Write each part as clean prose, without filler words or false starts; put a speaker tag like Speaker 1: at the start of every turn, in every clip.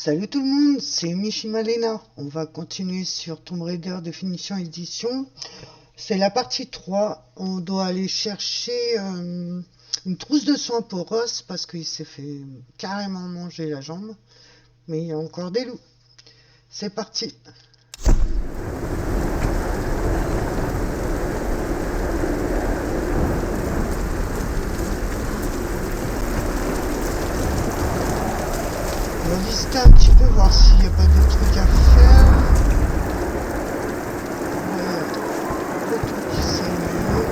Speaker 1: Salut tout le monde, c'est Mishimalena. On va continuer sur Tomb Raider Definition Edition. C'est la partie 3. On doit aller chercher une trousse de soins pour Ross parce qu'il s'est fait carrément manger la jambe. Mais il y a encore des loups. C'est parti. On va visiter un petit peu, voir s'il n'y a pas de trucs à faire. Ouais, le truc qui s'allume.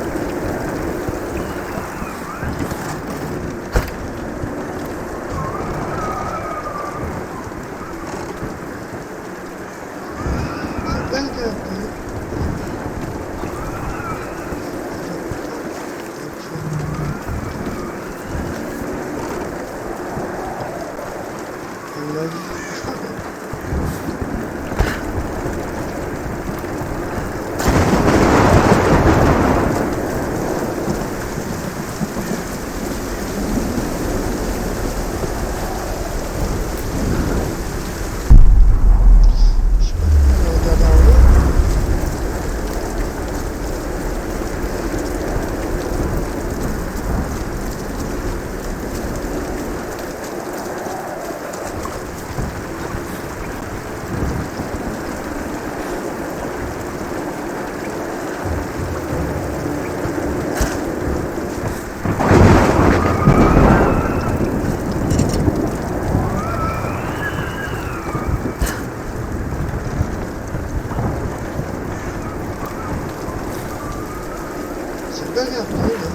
Speaker 1: Ça bug un peu. On l'a vu. Je sais pas pourquoi on regarde en haut. Ça bug un peu là.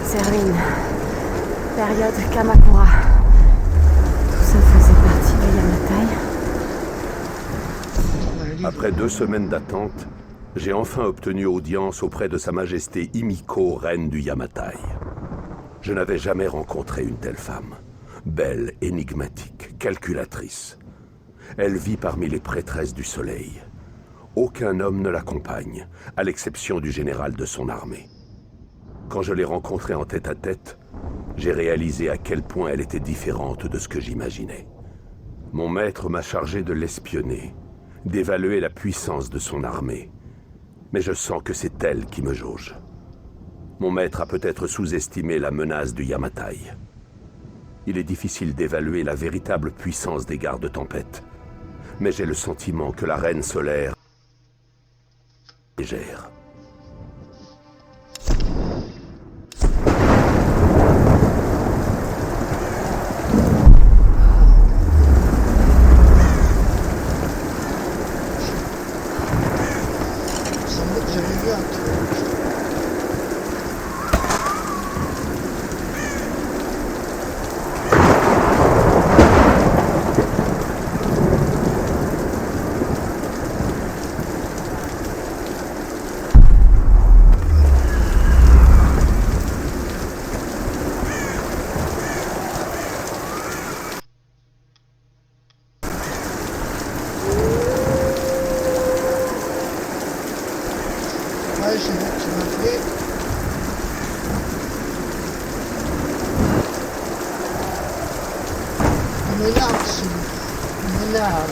Speaker 2: Serine, période Kamakura. Tout ça faisait partie du Yamatai.
Speaker 3: Après 2 semaines d'attente, j'ai enfin obtenu audience auprès de Sa Majesté Himiko, reine du Yamatai. Je n'avais jamais rencontré une telle femme. Belle, énigmatique, calculatrice. Elle vit parmi les prêtresses du soleil. Aucun homme ne l'accompagne, à l'exception du général de son armée. Quand je l'ai rencontrée en tête-à-tête, j'ai réalisé à quel point elle était différente de ce que j'imaginais. Mon maître m'a chargé de l'espionner, d'évaluer la puissance de son armée. Mais je sens que c'est elle qui me jauge. Mon maître a peut-être sous-estimé la menace du Yamatai. Il est difficile d'évaluer la véritable puissance des gardes-tempête. Mais j'ai le sentiment que la reine solaire est légère.
Speaker 1: Il semblait que j'avais vu un truc. Ouais, j'ai vu que tu m'appelais. Il m'énerve, celui-là. Il m'énerve.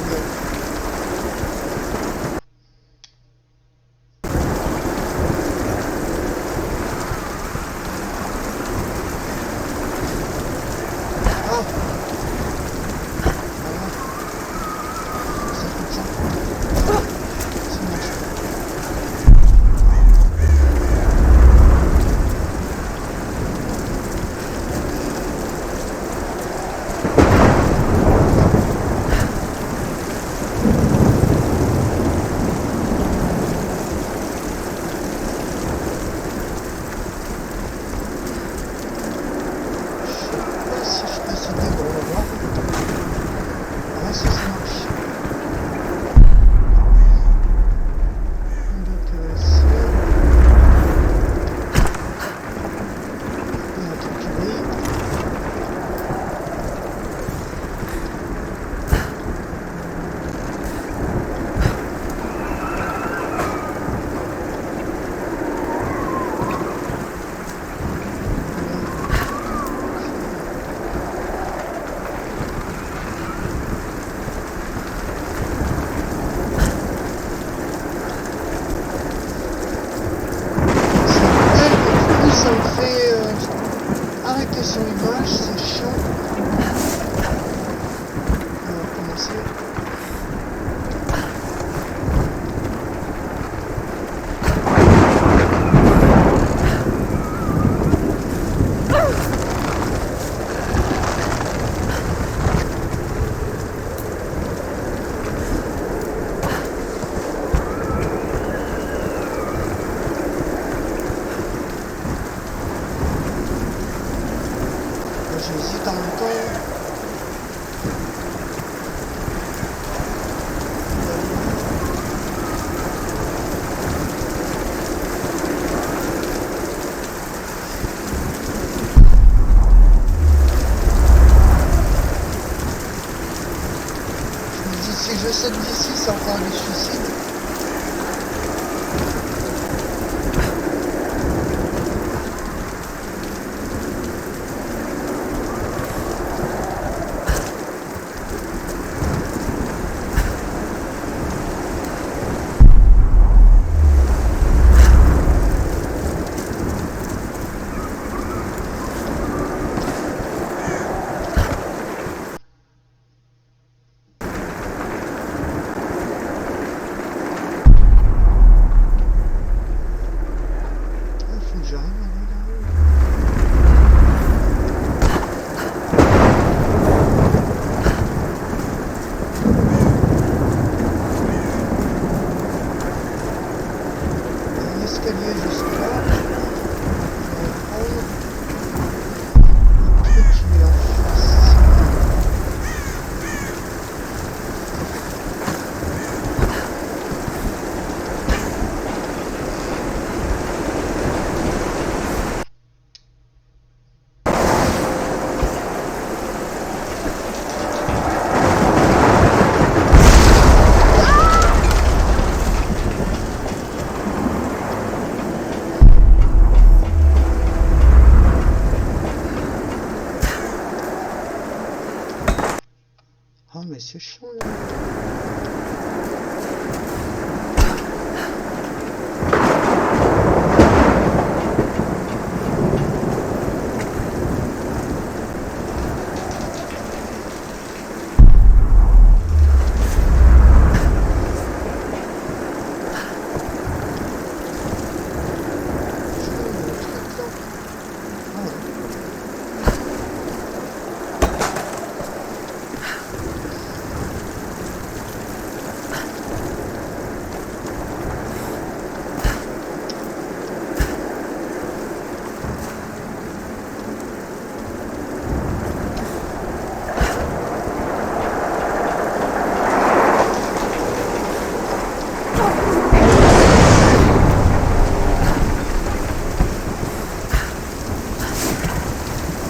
Speaker 1: Ah, voilà. Ça fait ça. Ah, c'est moche. ça me fait arrêter sur l'image, c'est chiant. On va commencer. J'hésite en même temps. Je me dis si je saute d'ici, c'est encore du suicide. Faut que j'arrive à regarder. Un escalier jusque là. Je vais prendre le truc qui est en face. Ah mais c'est chiant là.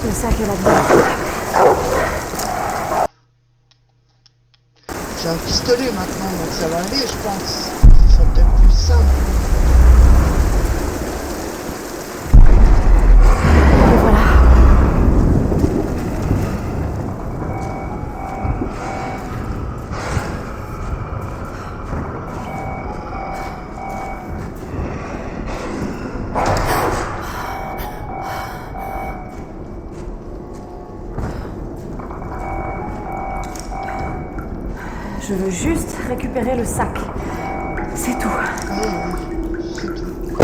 Speaker 2: Le sac est là-dedans.
Speaker 1: J'ai un pistolet maintenant, donc ça va aller, je pense. Ce sera peut-être plus simple.
Speaker 2: Et voilà. Je veux juste récupérer le sac. C'est tout.
Speaker 1: Ah oui, c'est tout.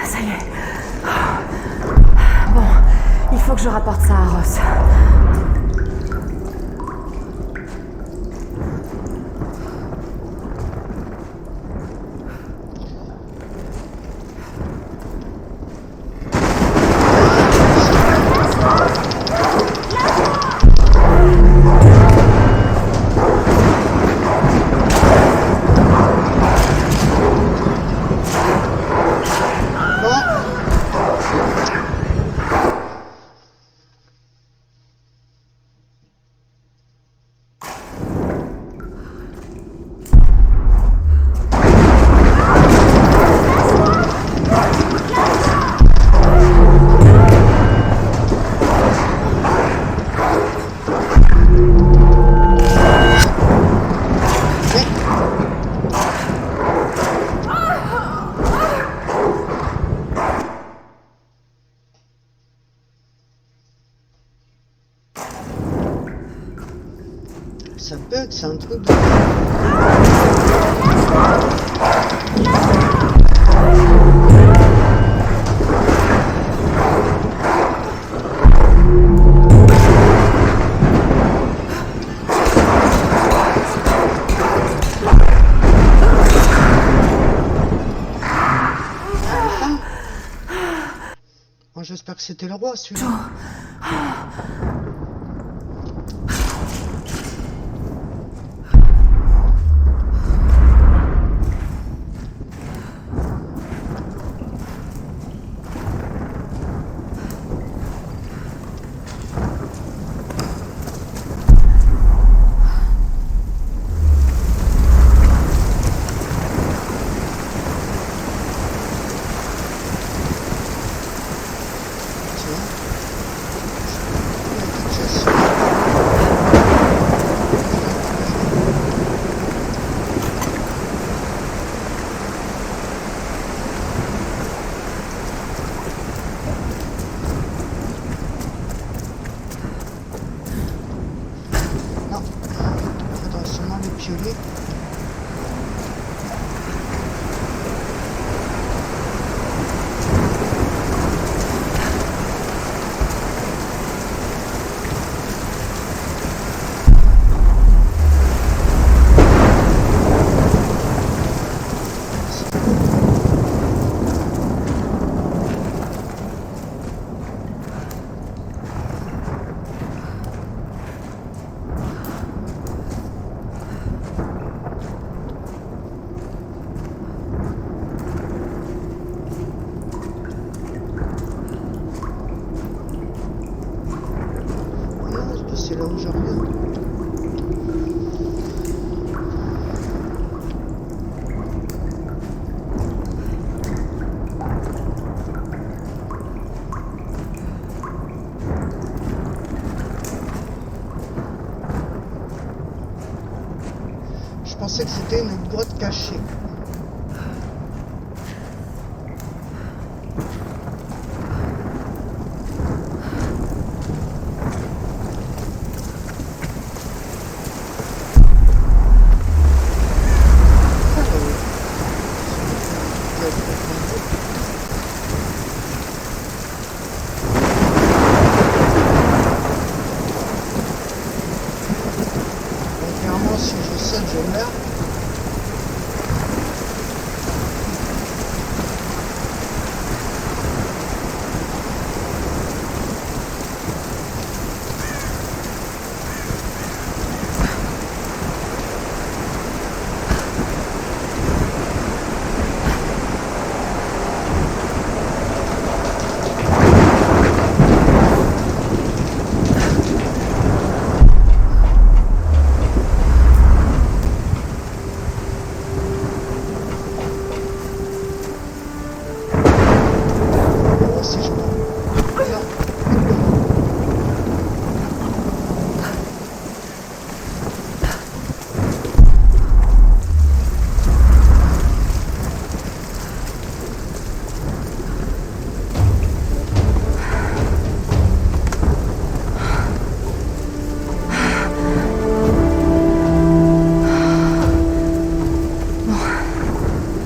Speaker 2: Ça y est. Bon, il faut que je rapporte ça à Ross.
Speaker 1: ça bug, c'est un truc de... Enfin, j'espère que c'était le roi, celui-là. Piolet. C'est là où je reviens. Je pensais que c'était une grotte cachée. Si je saute, je meurs.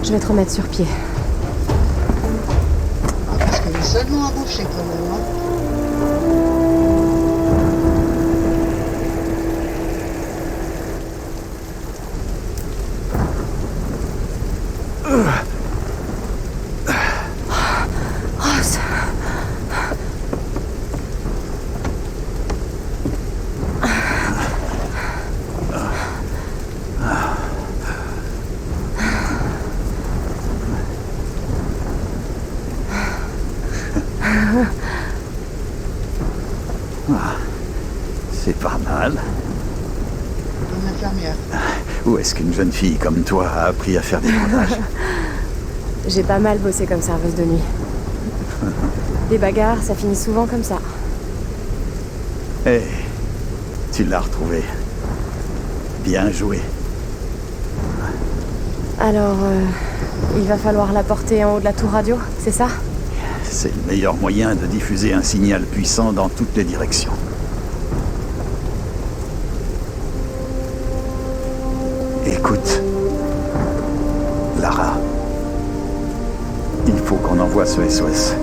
Speaker 2: Je vais te remettre sur pied.
Speaker 1: Ah, parce qu'elle est seulement à boucher quand même, hein.
Speaker 2: Ross.
Speaker 4: C'est pas mal.
Speaker 1: Une infirmière.
Speaker 4: Où est-ce qu'une jeune fille comme toi a appris à faire des bandages?
Speaker 2: J'ai pas mal bossé comme serveuse de nuit. Les bagarres, ça finit souvent comme ça.
Speaker 4: Hé, tu l'as retrouvée. Bien joué.
Speaker 2: Alors, il va falloir la porter en haut de la tour radio, c'est ça?
Speaker 4: C'est le meilleur moyen de diffuser un signal puissant dans toutes les directions. Écoute, Lara, il faut qu'on envoie ce SOS.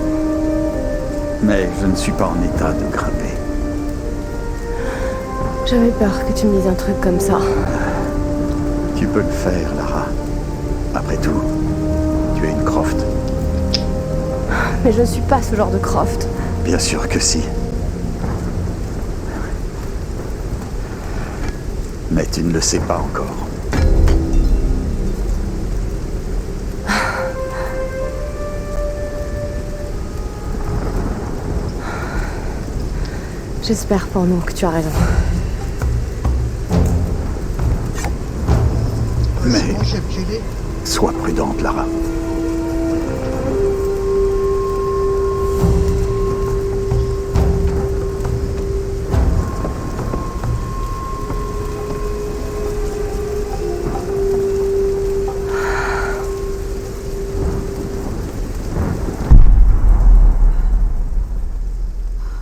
Speaker 4: Mais je ne suis pas en état de grimper.
Speaker 2: J'avais peur que tu me dises un truc comme ça.
Speaker 4: Tu peux le faire, Lara. Après tout, tu es une Croft.
Speaker 2: Mais je ne suis pas ce genre de Croft.
Speaker 4: Bien sûr que si. Mais tu ne le sais pas encore.
Speaker 2: J'espère pour nous que tu as raison.
Speaker 4: Mais
Speaker 1: C'est bon, j'ai pilé.
Speaker 4: sois prudente, Lara.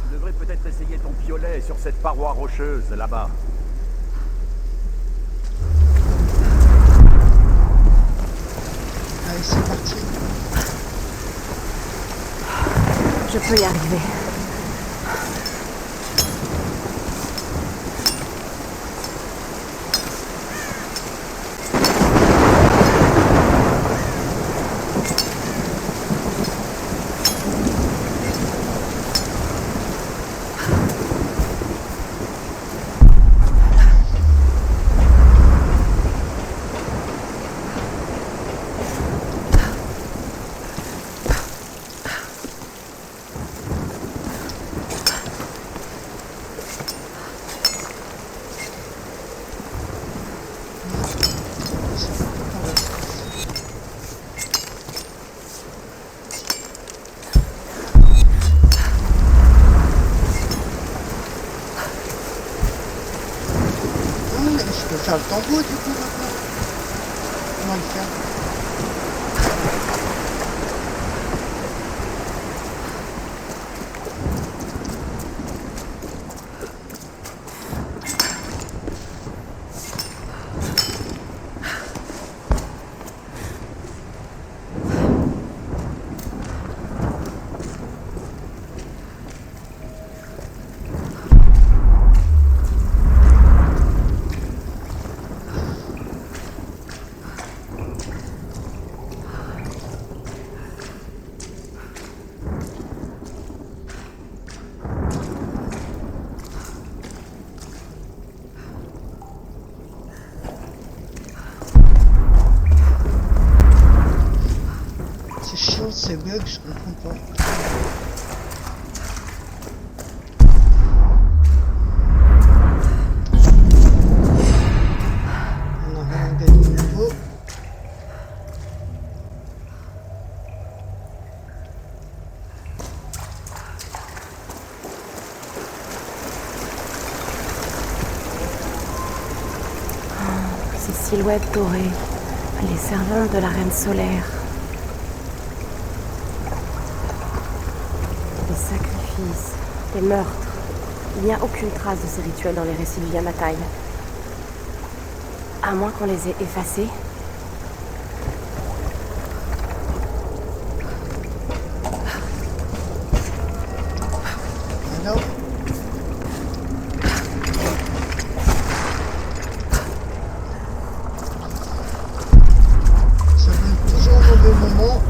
Speaker 5: Tu devrais peut-être essayer ton piolet sur cette paroi rocheuse, là-bas.
Speaker 1: Allez, c'est parti.
Speaker 2: Je peux y arriver.
Speaker 1: Je peux faire le tambour du coup maintenant. Comment le faire? C'est chiant ces bugs, je comprends pas. On a un gagné nouveau.
Speaker 2: Ces silhouettes dorées, les servantes de la reine solaire. Des sacrifices, des meurtres. Il n'y a aucune trace de ces rituels dans les récits du Yamatai. À moins qu'on les ait effacés.
Speaker 1: Alors, ça donne toujours au mauvais moment.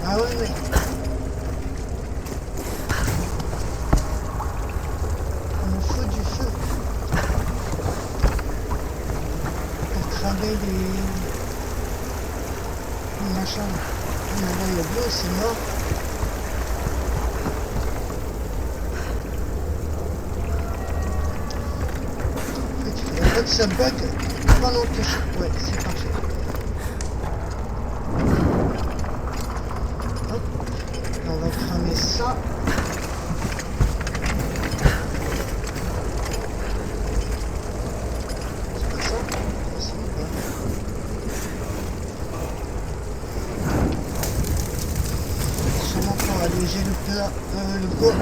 Speaker 1: Ah ouais, ouais. Il nous faut du feu pour cramer les machins. Mais là, il y a de l'eau, c'est mort. En fait, il faudrait pas que ça bug pendant que je... Ouais, c'est parfait. on va cramer ça. C'est pas ça? C'est pas. Sûrement pour alléger le poids.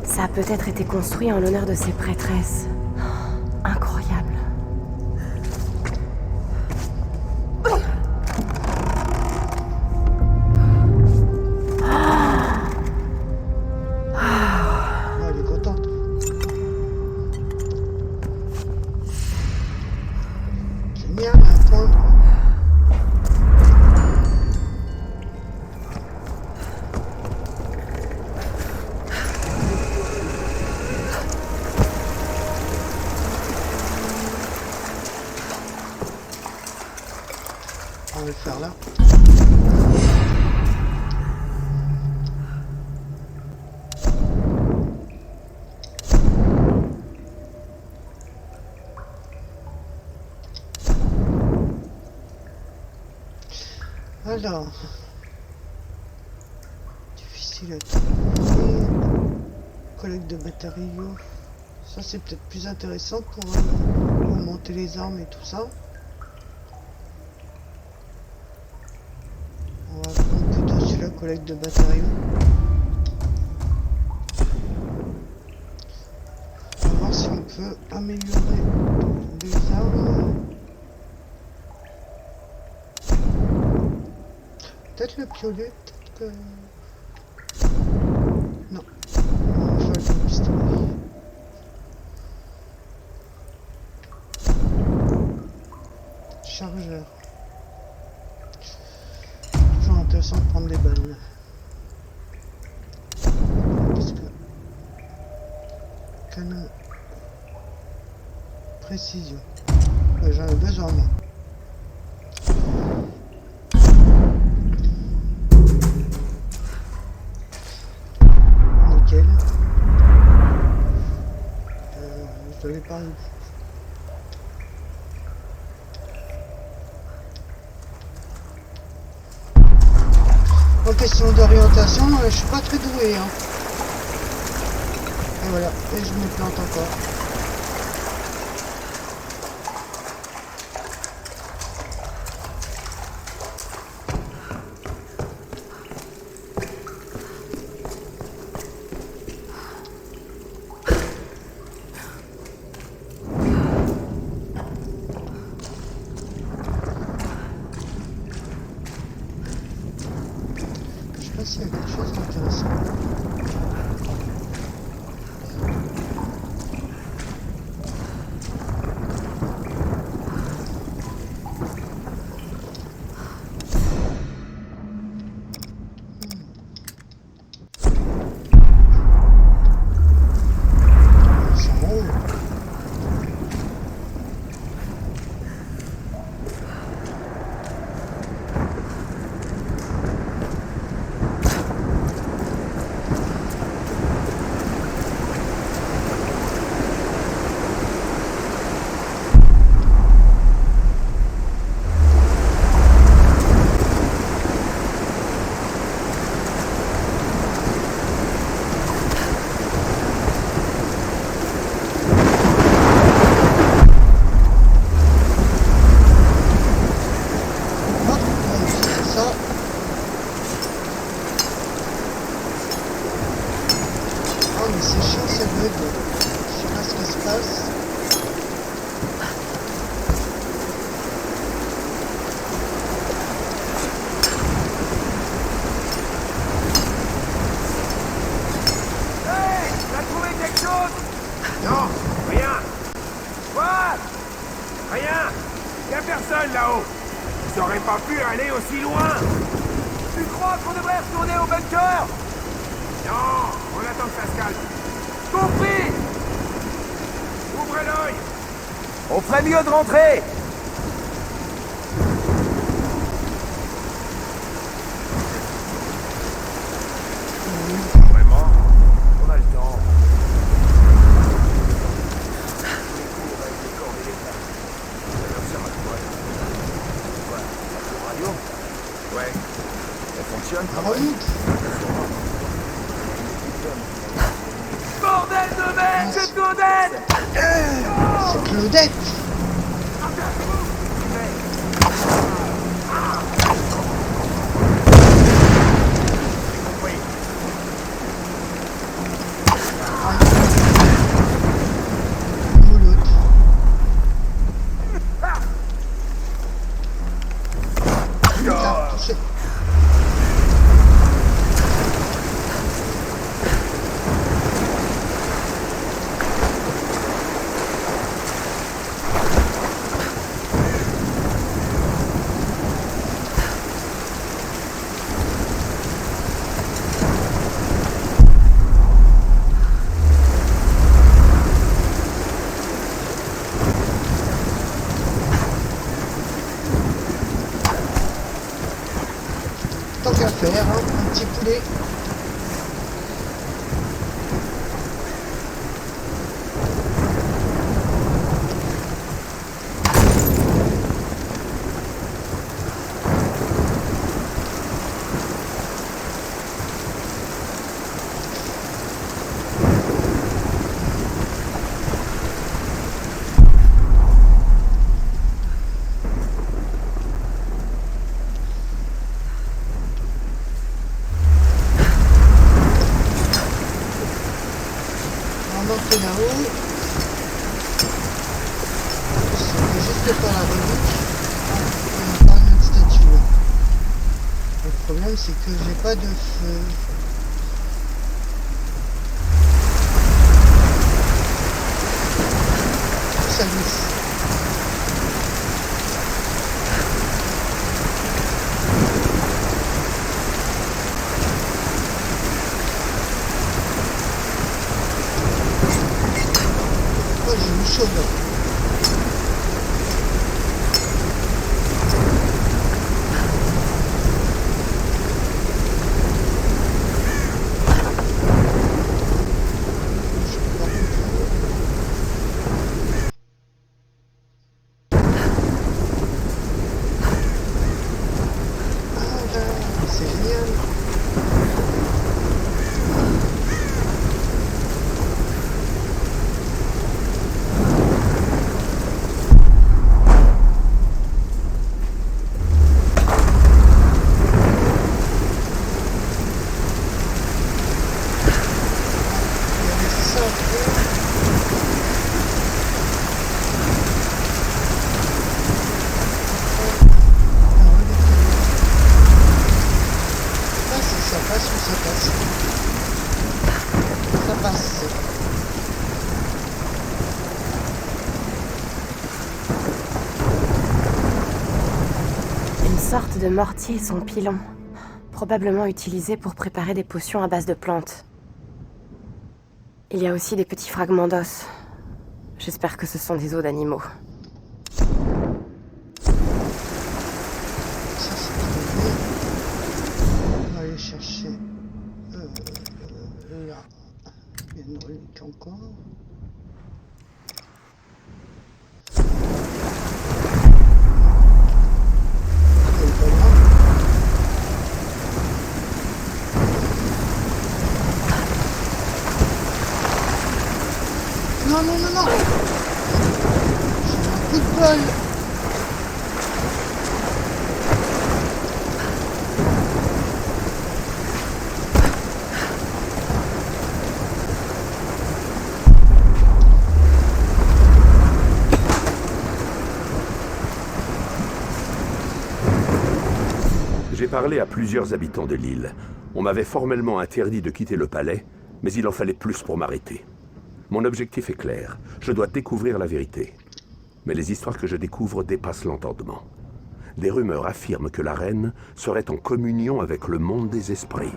Speaker 2: Ça a peut-être été construit en l'honneur de ces prêtresses. Incroyable.
Speaker 1: Oh, elle est contente. Génial, un point. On va le faire là. Alors, difficile à trouver. Collecte de matériaux. Ça c'est peut-être plus intéressant pour monter les armes et tout ça. On va prendre plutôt celui-là, collecte de matériaux. On va voir si on peut améliorer les armes. Peut-être le piolet, peut-être que... Non. On va faire le pistolet. Chargeur. Toujours intéressant de prendre des balles. Parce que... Canon. Précision. Ouais, j'en ai besoin moi. Nickel. Je devais pas... En question d'orientation, je suis pas très doué. Hein. Et voilà, et je me plante encore. Je sais pas s'il y a quelque chose d'intéressant. Ça roule.
Speaker 5: Y'a personne là-haut. Ils auraient pas pu aller aussi loin. Tu crois qu'on devrait retourner au bunker? Non, on attend que ça se calme. Compris. Ouvrez l'œil. On ferait mieux de rentrer. Vraiment? On a le temps. Ouais. Elle fonctionne?
Speaker 1: Ah, remonte.
Speaker 5: Bordel de merde, c'est Claudette!
Speaker 1: C'est Claudette. Ou l'autre. Putain, touché. Tant qu'à faire, hein, un petit poulet. On va monter là-haut. C'est juste par la relique. On n'a pas une autre statue là. Le problème c'est que j'ai pas de feu. Ça glisse. Oh, j'ai eu chaud là. C'est génial. Il y avait ça après. Ah, si ça passe ou ça passe. Ça passe.
Speaker 2: Une sorte de mortier sans pilon, probablement utilisé pour préparer des potions à base de plantes. Il y a aussi des petits fragments d'os. J'espère que ce sont des os d'animaux.
Speaker 1: Ça, c'est trouvé. On va aller chercher là. Il y a une relique encore. Elle est pas là. Non, non, non, non. J'ai un coup de bol.
Speaker 3: J'ai parlé à plusieurs habitants de l'île. On m'avait formellement interdit de quitter le palais, mais il en fallait plus pour m'arrêter. Mon objectif est clair. Je dois découvrir la vérité. Mais les histoires que je découvre dépassent l'entendement. Des rumeurs affirment que la reine serait en communion avec le monde des esprits,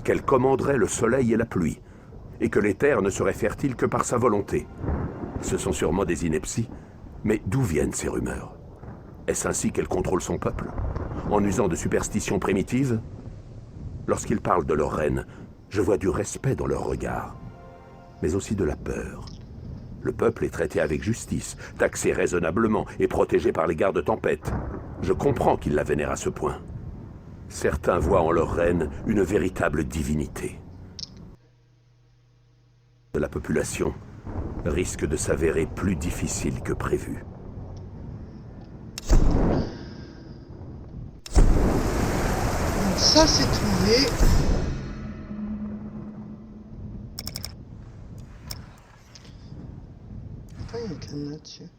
Speaker 3: qu'elle commanderait le soleil et la pluie, et que les terres ne seraient fertiles que par sa volonté. Ce sont sûrement des inepties, mais d'où viennent ces rumeurs? Est-ce ainsi qu'elle contrôle son peuple, en usant de superstitions primitives? Lorsqu'ils parlent de leur reine, je vois du respect dans leur regard, mais aussi de la peur. Le peuple est traité avec justice, taxé raisonnablement et protégé par les gardes tempêtes. Je comprends qu'ils la vénèrent à ce point. Certains voient en leur reine une véritable divinité. La population risque de s'avérer plus difficile que prévu.
Speaker 1: Donc ça c'est trouvé. Pourquoi il y a un cadenas dessus?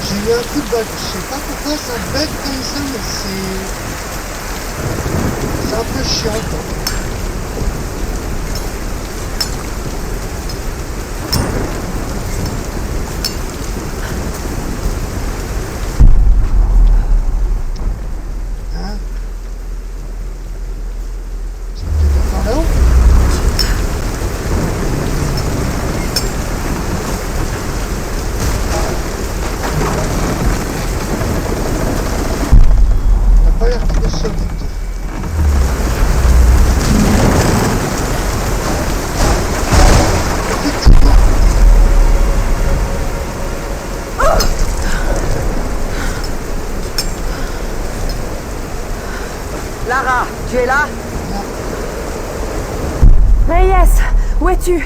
Speaker 1: J'ai eu un coup de bol, je sais pas pourquoi ça bête comme ça, mais c'est un peu chiant quoi. Hein? C'est peut-être par là-haut? Pas l'air trop solide. Effectivement.
Speaker 6: Lara, tu es là?
Speaker 2: Hey yes! Où es-tu?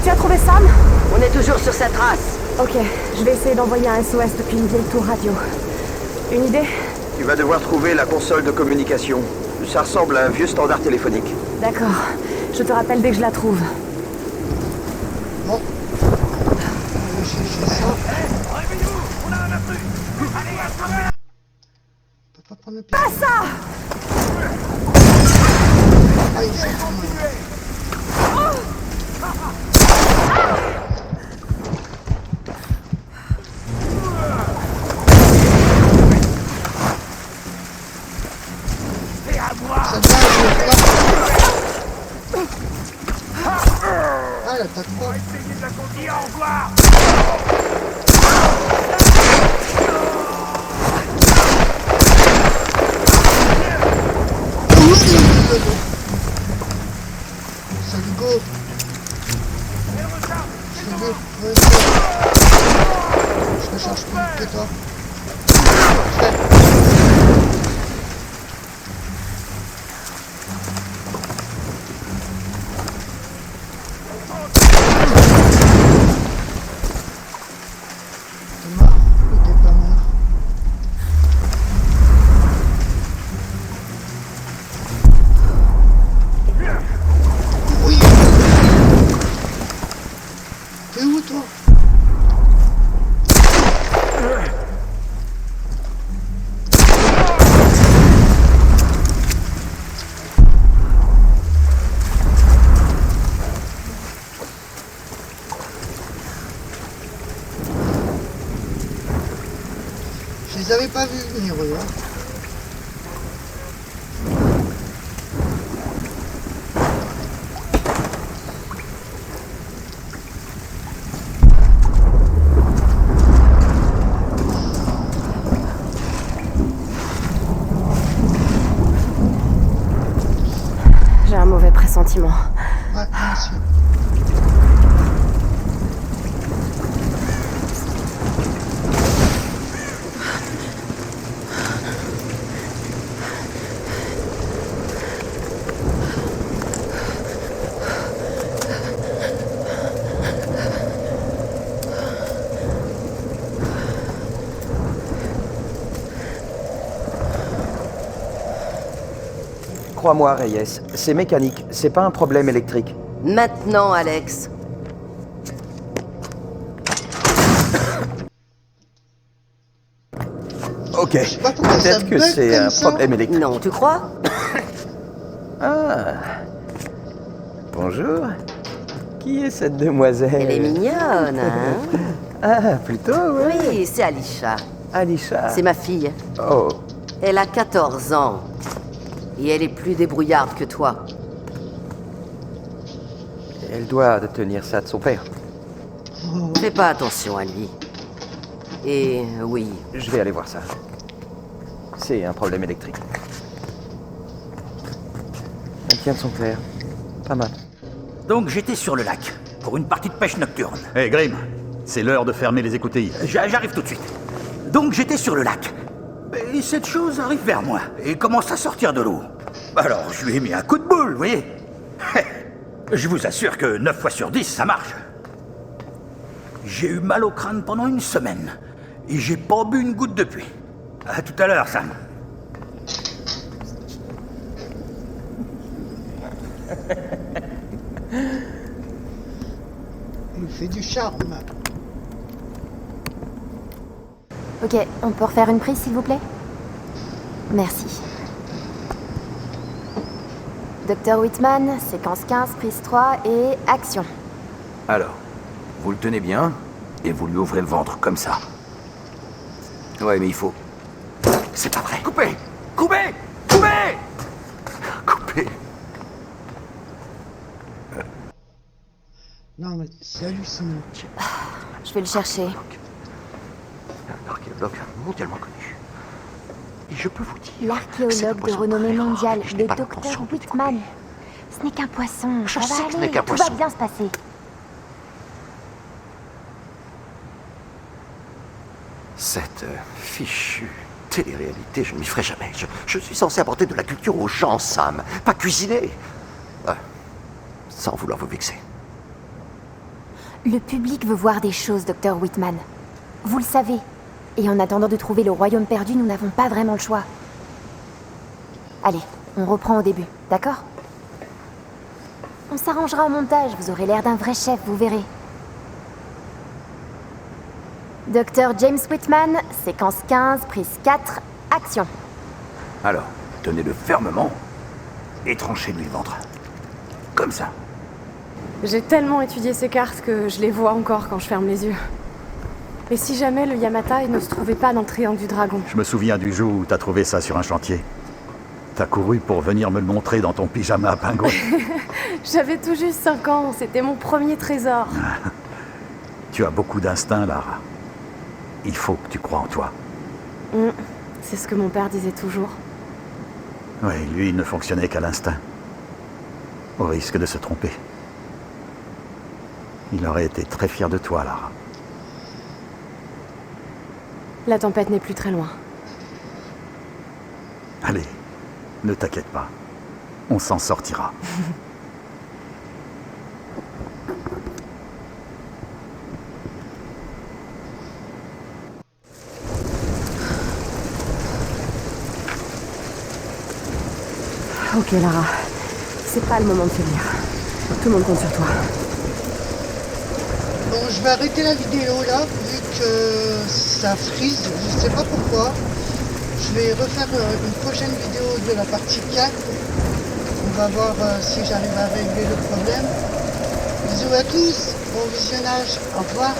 Speaker 2: Tu as trouvé Sam?
Speaker 6: On est toujours sur cette trace.
Speaker 2: Ok, je vais essayer d'envoyer un SOS depuis une vieille tour radio. Une idée?
Speaker 7: Tu vas devoir trouver la console de communication. Ça ressemble à un vieux standard téléphonique.
Speaker 2: D'accord, je te rappelle dès que je la trouve.
Speaker 1: Bon. On va chercher ça.
Speaker 5: Réveillez-vous! On a un intrus! Allez, attrapez-la!
Speaker 1: On peut pas prendre le pied.
Speaker 2: Pas ça!
Speaker 1: Ah, il s'est tourné.
Speaker 5: C'est à moi!
Speaker 1: Ça doit je pas. Ah, elle attaque pas.
Speaker 5: Essayez de la conduire, au revoir!
Speaker 1: Salut, go.
Speaker 5: Elle recharge!
Speaker 1: Salut, ouais, je recharge plus vite que toi. T'es mort ou t'es pas mort? Oui. T'es où toi? Je les avais pas vus venir eux, hein.
Speaker 2: J'ai un mauvais pressentiment.
Speaker 1: Ouais, bien sûr.
Speaker 7: Crois-moi, Reyes, c'est mécanique, c'est pas un problème électrique.
Speaker 6: Maintenant, Alex.
Speaker 7: Ok,
Speaker 1: Je sais pas pourquoi ça
Speaker 7: peut-être que
Speaker 1: bug
Speaker 7: c'est
Speaker 1: comme
Speaker 7: un
Speaker 1: ça.
Speaker 7: problème électrique.
Speaker 6: Non, tu crois?
Speaker 7: Ah. Bonjour. Qui est cette demoiselle?
Speaker 6: Elle est mignonne, hein?
Speaker 7: Ah, plutôt, oui.
Speaker 6: Oui, c'est Alisha.
Speaker 7: Alisha.
Speaker 6: C'est ma fille.
Speaker 7: Oh.
Speaker 6: Elle a 14 ans. Et elle est plus débrouillarde que toi.
Speaker 7: Elle doit tenir ça de son père.
Speaker 6: Fais pas attention à lui. Et oui,
Speaker 7: Je vais aller voir ça. C'est un problème électrique. Elle tient de son père. Pas mal.
Speaker 8: Donc j'étais sur le lac, pour une partie de pêche nocturne.
Speaker 9: Hé, Grim, c'est l'heure de fermer les écoutilles.
Speaker 8: J'arrive tout de suite. Donc j'étais sur le lac. Et cette chose arrive vers moi et commence à sortir de l'eau. Alors je lui ai mis un coup de boule, vous voyez. Je vous assure que 9 fois sur 10, ça marche. J'ai eu mal au crâne pendant une semaine. Et j'ai pas bu une goutte depuis. À tout à l'heure, Sam.
Speaker 1: Il fait du charme.
Speaker 2: Ok, on peut refaire une prise, s'il vous plaît? Merci. Dr. Whitman, séquence 15, prise 3 et action.
Speaker 5: Alors, vous le tenez bien et vous lui ouvrez le ventre comme ça. Ouais, mais il faut... C'est pas vrai. Coupez! Coupez! Coupez! Coupez!
Speaker 1: Non, mais c'est hallucinant.
Speaker 2: Je vais le chercher.
Speaker 5: Un archéologue mondialement connu. Et je peux vous dire...
Speaker 10: L'archéologue
Speaker 5: c'est un
Speaker 10: de
Speaker 5: poisson
Speaker 10: renommée
Speaker 5: très rare,
Speaker 10: mondiale,
Speaker 5: je n'ai
Speaker 10: le
Speaker 5: pas
Speaker 10: docteur
Speaker 5: l'intention de
Speaker 10: Whitman. Ce n'est qu'un poisson,
Speaker 5: Je
Speaker 10: ça
Speaker 5: sais
Speaker 10: va
Speaker 5: que ce
Speaker 10: aller,
Speaker 5: n'est qu'un
Speaker 10: tout va
Speaker 5: poisson.
Speaker 10: bien se passer.
Speaker 5: Cette fichue télé-réalité, je ne m'y ferai jamais. Je suis censé apporter de la culture aux gens, Sam. Pas cuisiner. Sans vouloir vous vexer.
Speaker 10: Le public veut voir des choses, Dr. Whitman. Vous le savez. Et en attendant de trouver le royaume perdu, nous n'avons pas vraiment le choix. Allez, on reprend au début, d'accord? On s'arrangera au montage, vous aurez l'air d'un vrai chef, vous verrez. Dr. James Whitman, séquence 15, prise 4, action.
Speaker 8: Alors, tenez-le fermement et tranchez-lui le ventre. Comme ça.
Speaker 2: J'ai tellement étudié ces cartes que je les vois encore quand je ferme les yeux. Et si jamais le Yamatai ne se trouvait pas dans le triangle du dragon?
Speaker 9: Je me souviens du jour où t'as trouvé ça sur un chantier. T'as couru pour venir me le montrer dans ton pyjama à pingouin.
Speaker 2: J'avais tout juste 5 ans, c'était mon premier trésor.
Speaker 9: Tu as beaucoup d'instinct, Lara. Il faut que tu crois en toi.
Speaker 2: C'est ce que mon père disait toujours.
Speaker 9: Oui, lui, il ne fonctionnait qu'à l'instinct. Au risque de se tromper. Il aurait été très fier de toi, Lara.
Speaker 2: La tempête n'est plus très loin.
Speaker 9: Allez, ne t'inquiète pas. On s'en sortira.
Speaker 2: Ok Lara, c'est pas le moment de faiblir. Tout le monde compte sur toi.
Speaker 1: Bon, je vais arrêter la vidéo là, vu que ça frise, je sais pas pourquoi. Je vais refaire une prochaine vidéo de la partie 4. On va voir si j'arrive à régler le problème. Bisous à tous, bon visionnage, au revoir.